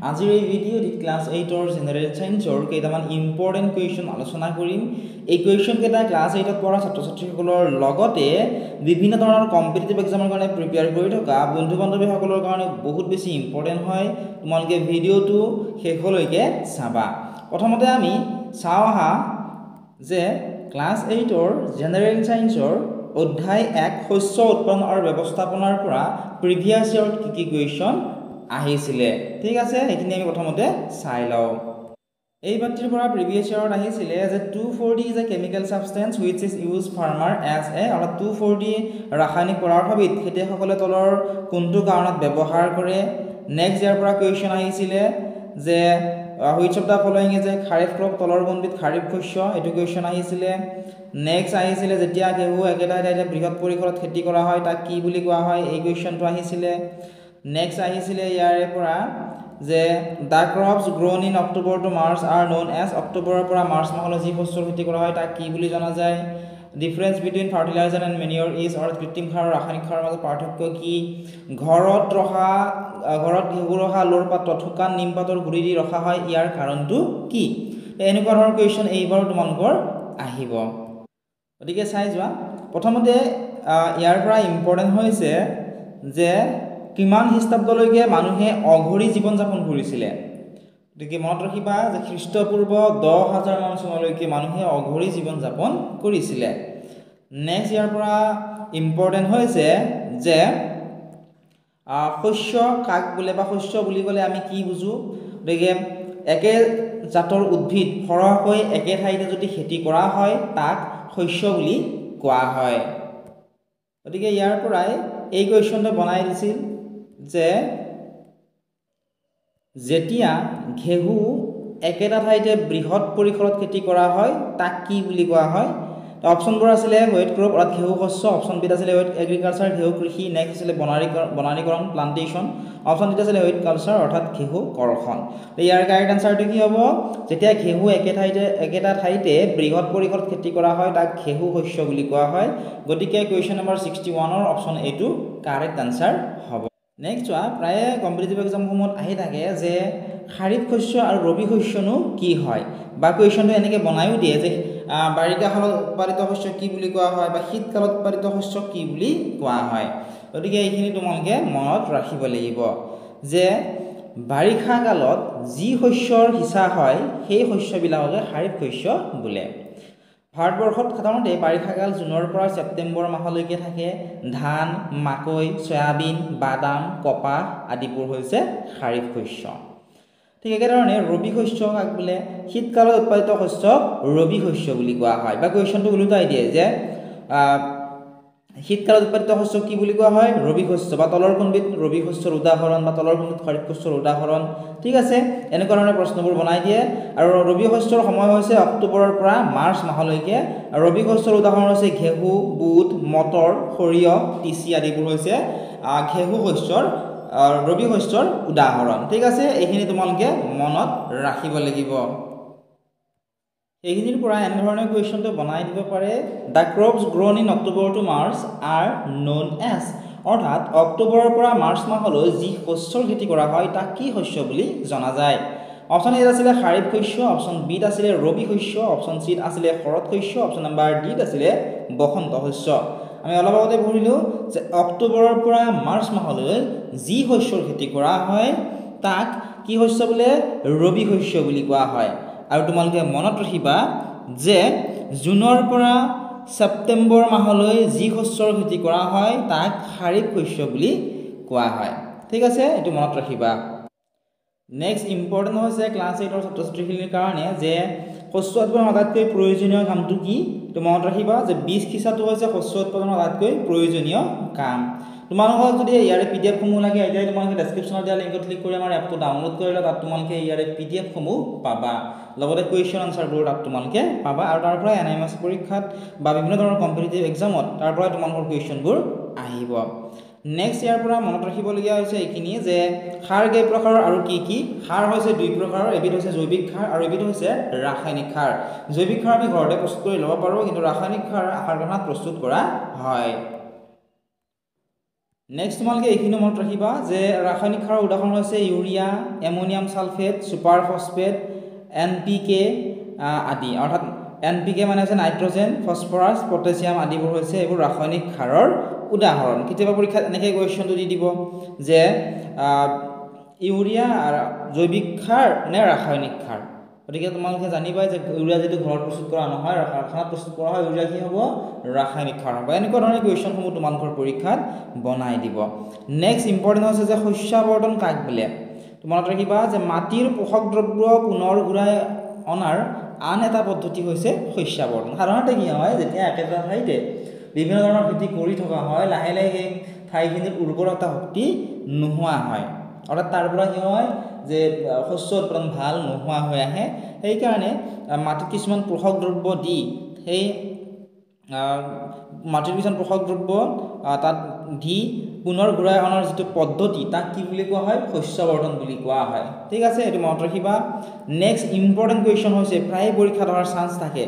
আজিৰ এই ভিডিঅ'টিত class 8ৰ general সায়েন্সৰ কেইটামান ইম্পৰ্টেণ্ট কুৱেশ্যন আলোচনা কৰিম। এই কুৱেশ্যন কেইটা ক্লাছ 8ত পঢ়া ছাত্ৰ-ছাত্ৰীসকলৰ লগতে বিভিন্ন ধৰণৰ কম্পিটিটিভ এক্সামৰ কাৰণে প্ৰিপেয়াৰ কৰি থকা বন্ধু-বান্ধৱীসকলৰ কাৰণে বহুত বেছি ইম্পৰ্টেণ্ট হয়। তোমালোকে ভিডিঅ'টো শেষলৈকে চাবা। প্ৰথমতে আমি চাওঁ আহা যে ক্লাছ 8ৰ জেনেৰেল সায়েন্সৰ অধ্যায় 1 শস্য উৎপাদন আৰু ব্যৱস্থাপনাৰ পৰা প্ৰিভিয়াছ ইয়াৰত কি কুৱেশ্যন আহিছিলে। ঠিক আছে, এইখিনি আমি প্ৰথমতে চাই লওঁ। এই বাতিৰ পৰা প্ৰিভিয়াছ ইয়াৰত আহিছিলে যে 2,4-D is a chemical substance which is use farmer as a, অৰ্থাৎ 2,4-D ৰাসায়নিক পদাৰ্থবিধ খেতিয়কসকলে তলৰ কোনটো কাৰণত ব্যৱহাৰ কৰে। নেক্সট ইয়াৰ পৰা কুৱেশ্যন আহিছিলে যে which of the following is a kharif crop, তলৰ কোনবিধ খাৰিফ শস্য, এইটো কুৱেশ্যন আহিছিলে। নেক্সট আহিছিলে যেতিয়া ঘেঁহু একেটা ঠাইতে বৃহৎ পৰিসৰত খেতি কৰা হয় তাক কি বুলি কোৱা হয়, এই কুৱেশ্যনটো আহিছিলে। নেক্সট আহিছিলে ইয়াৰে পৰা যে the crops grown in October to March are known as, অক্টোবৰৰ পৰা মাৰ্চ মাহলৈ যি শস্যৰ খেতি কৰা হয় তাক কি বুলি জনা যায়। Difference between fertiliser and manure is, অৰ্থাৎ কৃত্ৰিম সাৰ আৰু ৰাসায়নিক সাৰৰ মাজত পাৰ্থক্য কি। ঘৰত ঘেঁহু ৰখা আলুৰ পাতত শুকান নিমপাতৰ গুৰি দি ৰখা হয়, ইয়াৰ কাৰণটো কি। এনেকুৱা ধৰণৰ কুৱেশ্যন এইবাৰ তোমালোকৰ আহিব, গতিকে চাই যোৱা। প্ৰথমতে ইয়াৰ পৰা ইম্পৰ্টেণ্ট হৈছে যে কিমান খ্ৰীষ্টাব্দলৈকে মানুহে অঘৰী জীৱন যাপন কৰিছিলে। গতিকে মনত ৰাখিবা যে খ্ৰীষ্টপূৰ্ব 10,000 মান চনলৈকে মানুহে অঘৰী জীৱন যাপন কৰিছিলে। নেক্সট ইয়াৰ পৰা ইম্পৰ্টেণ্ট হৈছে যে শস্য কাক বোলে বা শস্য বুলি ক'লে আমি কি বুজো। গতিকে একে জাতৰ উদ্ভিদ সৰহকৈ একে ঠাইতে যদি খেতি কৰা হয় তাক শস্য বুলি কোৱা হয়। গতিকে ইয়াৰ পৰাই এই কুৱেশ্যনটো বনাই দিছিল যে যেতিয়া ঘেঁহু একেটা ঠাইতে বৃহৎ পৰিসৰত খেতি কৰা হয় তাক কি বুলি কোৱা হয়। অপশ্যনবোৰ আছিলে হুৱেট ক্ৰপ অৰ্থাৎ ঘেঁহু শস্য, অপশ্যন বিত আছিলে হুৱেট এগ্ৰিকালচাৰ ঘেঁহু কৃষি, নেক্সট আছিলে বনানীকৰণ প্লান্টেশ্যন, অপশ্যন ডিত আছিলে হুৱেট কালচাৰ অৰ্থাৎ ঘেঁহু কৰ্ষণ। ইয়াৰ কাৰেক্ট আনচাৰটো কি হ'ব, যেতিয়া ঘেঁহু একেটা ঠাইতে বৃহৎ পৰিসৰত খেতি কৰা হয় তাক ঘেঁহু শস্য বুলি কোৱা হয়। গতিকে কুৱেশ্যন নম্বৰ 61ৰ অপশ্যন এইটো কাৰেক্ট আনচাৰ হ'ব। নেক্সট চোৱা, প্ৰায়ে কম্পিটিটিভ এক্সামসমূহত আহি থাকে যে খাৰিফ শস্য আৰু ৰবি শস্যনো কি হয়, বা কুৱেশ্যনটো এনেকৈ বনায়ো দিয়ে যে বাৰিষা কালত উৎপাদিত শস্য কি বুলি কোৱা হয় বা শীতকালত উৎপাদিত শস্য কি বুলি কোৱা হয়। গতিকে এইখিনি তোমালোকে মনত ৰাখিব লাগিব যে বাৰিষা কালত যি শস্যৰ সিঁচা হয় সেই শস্যবিলাককে খাৰিফ শস্য বোলে। ভাৰতবৰ্ষত সাধাৰণতে বাৰিষা কাল জুনৰ পৰা ছেপ্টেম্বৰ মাহলৈকে থাকে। ধান, মাকৈ, চয়াবিন, বাদাম, কপাহ আদিবোৰ হৈছে খাৰিফ শস্য। ঠিক একেধৰণে ৰবি শস্য কাক বোলে, শীতকালত উৎপাদিত শস্যক ৰবি শস্য বুলি কোৱা হয়। বা কুৱেশ্যনটো ওলোটাই দিয়ে যে শীতকালত উৎপাদিত শস্য কি বুলি কোৱা হয়, ৰবি শস্য, বা তলৰ কোনবিধ ৰবি শস্যৰ উদাহৰণ বা তলৰ কোনবিধ খাৰিফ শস্যৰ উদাহৰণ। ঠিক আছে, এনেকুৱা ধৰণৰ প্ৰশ্নবোৰ বনাই দিয়ে। আৰু ৰবি শস্যৰ সময় হৈছে অক্টোবৰৰ পৰা মাৰ্চ মাহলৈকে। আৰু ৰবি শস্যৰ উদাহৰণ হৈছে ঘেঁহু, বুট, মটৰ, সৰিয়হ, তিচি আদিবোৰ হৈছে ঘেঁহু শস্যৰ ৰবি শস্যৰ উদাহৰণ। ঠিক আছে, এইখিনি তোমালোকে মনত ৰাখিব লাগিব। এইখিনিৰ পৰা এনেধৰণে কুৱেশ্যনটো বনাই দিব পাৰে। The crops grown in October to March are known as, অৰ্থাৎ অক্টোবৰৰ পৰা মাৰ্চ মাহলৈ যি শস্যৰ খেতি কৰা হয় তাক কি শস্য বুলি জনা যায়। অপশ্যন এত আছিলে খাৰিফ শস্য, অপশ্যন বিত আছিলে ৰবি শস্য, অপশ্যন চিত আছিলে শৰৎ শস্য, অপশ্যন নম্বৰ ডিত আছিলে বসন্ত শস্য। আমি অলপ আগতে পঢ়িলোঁ যে অক্টোবৰৰ পৰা মাৰ্চ মাহলৈ যি শস্যৰ খেতি কৰা হয় তাক কি শস্য বোলে, ৰবি শস্য বুলি কোৱা হয়। আৰু তোমালোকে মনত ৰাখিবা যে জুনৰ পৰা ছেপ্টেম্বৰ মাহলৈ যি শস্যৰ খেতি কৰা হয় তাক খাৰিফ শস্য বুলি কোৱা হয়। ঠিক আছে, এইটো মনত ৰাখিবা। নেক্সট ইম্পৰ্টেণ্ট হৈছে ক্লাছ 8ৰ ছাত্ৰ ছাত্ৰীখিনিৰ কাৰণে যে শস্য উৎপাদনৰ আটাইতকৈ প্ৰয়োজনীয় কামটো কি। এইটো মনত ৰাখিবা যে বীজ সিঁচাটো হৈছে শস্য উৎপাদনৰ আটাইতকৈ প্ৰয়োজনীয় কাম। তোমালোকক যদি ইয়াৰে PDF-সমূহ লাগে এতিয়াই তোমালোকে ডেছক্ৰিপশ্যনত দিয়া লিংকত ক্লিক কৰি আমাৰ এপটো ডাউনলোড কৰিলে তাত তোমালোকে ইয়াৰে PDF-সমূহ পাবা, লগতে কুৱেশ্যন আনচাৰবোৰ তাত তোমালোকে পাবা। আৰু তাৰ পৰা NIMS পৰীক্ষাত বা বিভিন্ন ধৰণৰ কম্পিটিটিভ এক্সামত তাৰ পৰা তোমালোকৰ কুৱেশ্যনবোৰ আহিব। নেক্সট ইয়াৰ পৰা মনত ৰাখিবলগীয়া হৈছে এইখিনি যে সাৰ কেই প্ৰকাৰৰ আৰু কি কি। সাৰ হৈছে 2 প্ৰকাৰৰ, এবিধ হৈছে জৈৱিক সাৰ আৰু এবিধ হৈছে ৰাসায়নিক সাৰ। জৈৱিক সাৰ আমি ঘৰতে প্ৰস্তুত কৰি ল'ব পাৰোঁ, কিন্তু ৰাসায়নিক সাৰ কাৰখানাত প্ৰস্তুত কৰা হয়। নেক্সট তোমালোকে এইখিনি মনত ৰাখিবা যে ৰাসায়নিক সাৰৰ উদাহৰণ হৈছে urea, ammonium sulphate, super phosphate, NPK আদি। অৰ্থাৎ NPK মানে হৈছে নাইট্ৰজেন, ফসফৰাছ, পটাছিয়াম আদিবোৰ হৈছে এইবোৰ ৰাসায়নিক সাৰৰ উদাহৰণ। কেতিয়াবা পৰীক্ষাত এনেকৈ কুৱেশ্যনটো দি দিব যে ইউৰিয়া জৈৱিক সাৰ নে ৰাসায়নিক সাৰ। গতিকে তোমালোকে জানিবাই যে ইউৰিয়া যেটো ঘৰত প্ৰস্তুত কৰা নহয়, কাৰখানাত প্ৰস্তুত কৰা হয়, ইউৰিয়া কি হ'ব ৰাসায়নিক সাৰ হ'ব। এনেকুৱা ধৰণৰ কুৱেশ্যনসমূহ তোমালোকৰ পৰীক্ষাত বনাই দিব। নেক্সট ইম্পৰ্টেণ্ট হৈছে যে শস্যাৱৰ্ধন কাক বোলে। তোমালোকে ৰাখিবা যে মাটিৰ পোষক দ্ৰব্য পুনৰ ঘূৰাই অনাৰ আন এটা পদ্ধতি হৈছে শস্যাৱৰ্ধন। সাধাৰণতে কি হয় যেতিয়া একেটা ঠাইতে বিভিন্ন ধৰণৰ খেতি কৰি থকা হয়, লাহে লাহে সেই ঠাইখিনিৰ উৰ্বৰতা শক্তি নোহোৱা হয়। অৰ্থাৎ তাৰ পৰা কি হয় যে শস্য উৎপাদন ভাল নোহোৱা হৈ আহে। সেইকাৰণে মাটিত কিছুমান পোষক দ্ৰব্য দি সেই মাটিৰ কিছুমান পোষক দ্ৰব্য তাত দি পুনৰ ঘূৰাই অনাৰ যিটো পদ্ধতি তাক কি বুলি কোৱা হয় শস্যাৱৰ্ধন বুলি কোৱা হয়। ঠিক আছে, এইটো মনত ৰাখিবা। নেক্সট ইম্পৰ্টেণ্ট কুৱেশ্যন হৈছে প্ৰায় পৰীক্ষাত অহাৰ চান্স থাকে